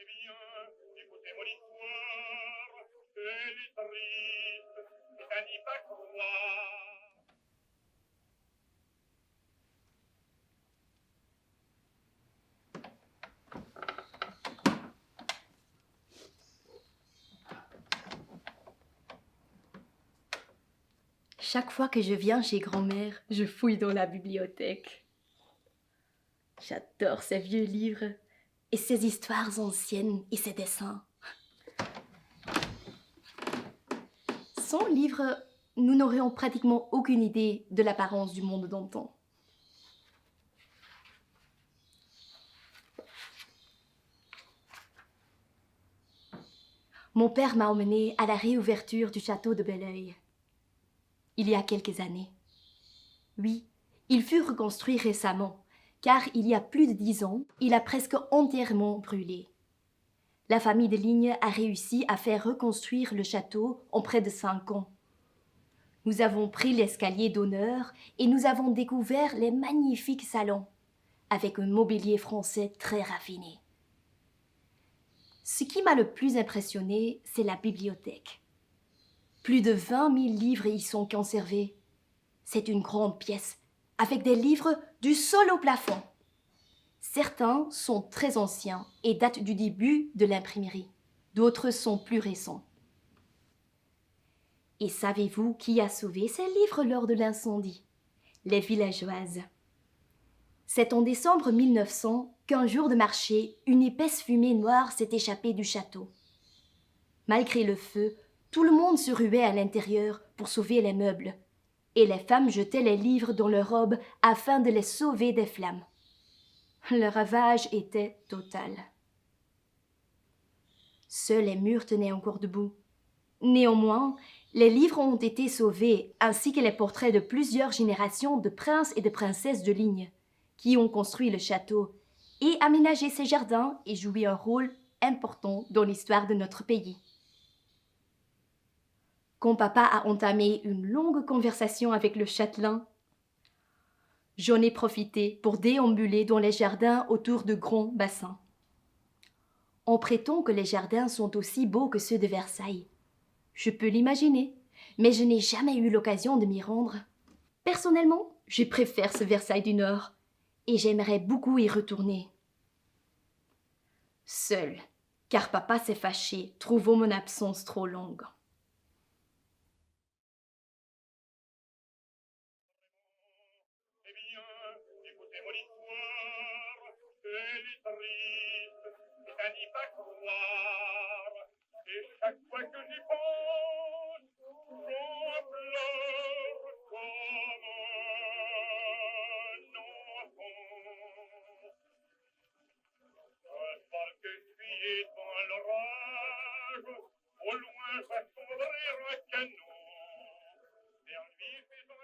bien, écoutez mon histoire, elle est triste, c'est à n'y pas croire. Chaque fois que je viens chez grand-mère, je fouille dans la bibliothèque. J'adore ces vieux livres et ces histoires anciennes et ces dessins. Sans livres, nous n'aurions pratiquement aucune idée de l'apparence du monde d'antan. Mon père m'a emmené à la réouverture du château de Belleuil, il y a quelques années. Oui, il fut reconstruit récemment, car il y a plus de 10 ans, il a presque entièrement brûlé. La famille de Ligne a réussi à faire reconstruire le château en près de 5 ans. Nous avons pris l'escalier d'honneur et nous avons découvert les magnifiques salons, avec un mobilier français très raffiné. Ce qui m'a le plus impressionné, c'est la bibliothèque. Plus de 20 000 livres y sont conservés. C'est une grande pièce, avec des livres du sol au plafond. Certains sont très anciens et datent du début de l'imprimerie. D'autres sont plus récents. Et savez-vous qui a sauvé ces livres lors de l'incendie? Les villageoises. C'est en décembre 1900 qu'un jour de marché, une épaisse fumée noire s'est échappée du château. Malgré le feu, tout le monde se ruait à l'intérieur pour sauver les meubles, et les femmes jetaient les livres dans leurs robes afin de les sauver des flammes. Le ravage était total. Seuls les murs tenaient encore debout. Néanmoins, les livres ont été sauvés, ainsi que les portraits de plusieurs générations de princes et de princesses de Ligne, qui ont construit le château et aménagé ses jardins et joué un rôle important dans l'histoire de notre pays. Quand papa a entamé une longue conversation avec le châtelain, j'en ai profité pour déambuler dans les jardins autour de grands bassins. On prétend que les jardins sont aussi beaux que ceux de Versailles. Je peux l'imaginer, mais je n'ai jamais eu l'occasion de m'y rendre. Personnellement, je préfère ce Versailles du Nord et j'aimerais beaucoup y retourner. Seul, car papa s'est fâché, trouvant mon absence trop longue. Eh bien, écoutez mon histoire, elle est triste, c'est à n'y pas croire. Et chaque fois que j'y pense, j'en pleure comme un enfant. Un soir que fuyait dans l'orage, au loin va s'ouvrir un canot, vers lui faisant